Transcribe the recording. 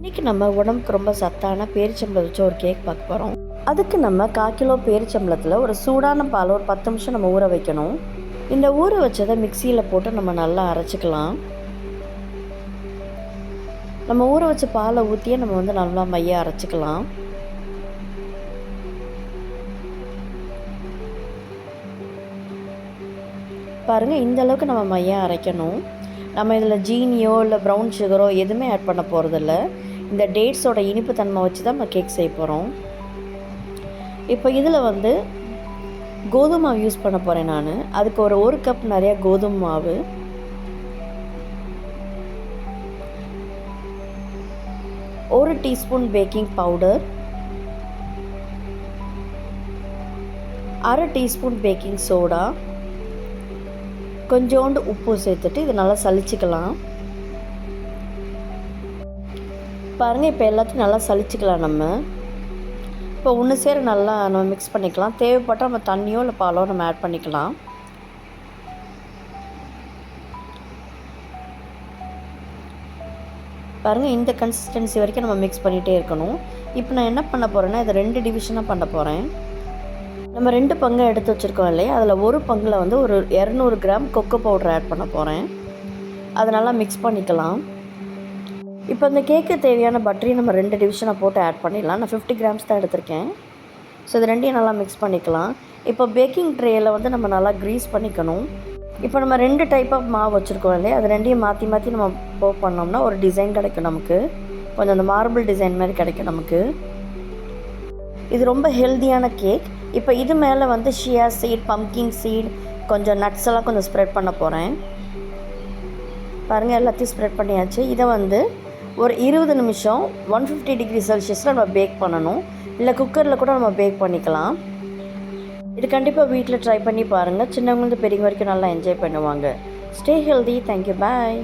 இன்றைக்கி நம்ம உடம்புக்கு ரொம்ப சத்தான பேரிச்சம்பளம் வச்சு ஒரு கேக் பார்க்க போகிறோம். அதுக்கு நம்ம 1/4 கிலோ பேரிச்சம்பளத்தில் ஒரு சூடான பால் ஒரு 10 நிமிஷம் நம்ம ஊற வைக்கணும். இந்த ஊற வச்சதை மிக்சியில் போட்டு நம்ம நல்லா அரைச்சிக்கலாம். நம்ம ஊற வச்ச பாலை ஊற்றியே நம்ம நல்லா மைய அரைச்சிக்கலாம். பாருங்கள், இந்த அளவுக்கு நம்ம மைய அரைக்கணும். நம்ம இதில் ஜீனியோ இல்லை ப்ரௌன் சுகரோ எதுவுமே ஆட் பண்ண போகிறதில்ல. இந்த டேட்ஸோட இனிப்பு தன்மை வச்சு தான் நம்ம கேக் செய்ய போகிறோம். இப்போ இதில் கோதுமை மாவு யூஸ் பண்ண போகிறேன் நான். அதுக்கு ஒரு கப் நிறைய கோதுமை மாவு, ஒரு டீஸ்பூன் பேக்கிங் பவுடர், அரை டீஸ்பூன் பேக்கிங் சோடா, கொஞ்சோண்டு உப்பு சேர்த்துட்டு இதை நல்லா சலிச்சுக்கலாம். பாருங்கள், இப்போ எல்லாத்தையும் நல்லா சலிச்சுக்கலாம். நம்ம இப்போ ஒன்று சேர நல்லா நம்ம மிக்ஸ் பண்ணிக்கலாம். தேவைப்பட்டால் நம்ம தண்ணியோ இல்லை பாலோ நம்ம ஆட் பண்ணிக்கலாம். பாருங்கள், இந்த கன்சிஸ்டன்சி வரைக்கும் நம்ம மிக்ஸ் பண்ணிகிட்டே இருக்கணும். இப்போ நான் என்ன பண்ண போகிறேன்னா, இதை 2 டிவிஷனாக பண்ண போகிறேன். நம்ம 2 பங்கு எடுத்து வச்சுருக்கோம் இல்லையா, அதில் ஒரு பங்கில் ஒரு 200 கிராம் கொக்கோ பவுடர் ஆட் பண்ண போகிறேன். அதை நல்லா மிக்ஸ் பண்ணிக்கலாம். இப்போ இந்த கேக்கு தேவையான பட்டரையும் நம்ம 2 டிவிஷனாக போட்டு ஆட் பண்ணிடலாம். நான் 50 கிராம்ஸ் தான் எடுத்திருக்கேன். ஸோ இது ரெண்டையும் நல்லா மிக்ஸ் பண்ணிக்கலாம். இப்போ பேக்கிங் ட்ரேயில் நம்ம நல்லா க்ரீஸ் பண்ணிக்கணும். இப்போ நம்ம 2 டைப் ஆஃப் மாவு வச்சுருக்கோம் இல்லையா, அது ரெண்டையும் மாற்றி மாற்றி நம்ம பண்ணோம்னா ஒரு டிசைன் கிடைக்கும் நமக்கு. கொஞ்சம் அந்த மார்பிள் டிசைன் மாதிரி கிடைக்கும் நமக்கு. இது ரொம்ப ஹெல்த்தியான கேக். இப்போ இது மேலே ஷியா சீட், பம்கின் சீட், கொஞ்சம் நட்ஸ் எல்லாம் கொஞ்சம் ஸ்ப்ரெட் பண்ண போகிறேன். பாருங்கள், எல்லாத்தையும் ஸ்ப்ரெட் பண்ணியாச்சு. இதை ஒரு 20 நிமிஷம் 150 டிகிரி செல்சியஸில் நம்ம பேக் பண்ணணும். இல்லை குக்கரில் கூட நம்ம பேக் பண்ணிக்கலாம். இது கண்டிப்பாக வீட்டில் ட்ரை பண்ணி பாருங்கள். சின்னவங்களுக்கு பெரியவங்க வரைக்கும் நல்லா என்ஜாய் பண்ணுவாங்க. Stay healthy. தேங்க்யூ. பாய்.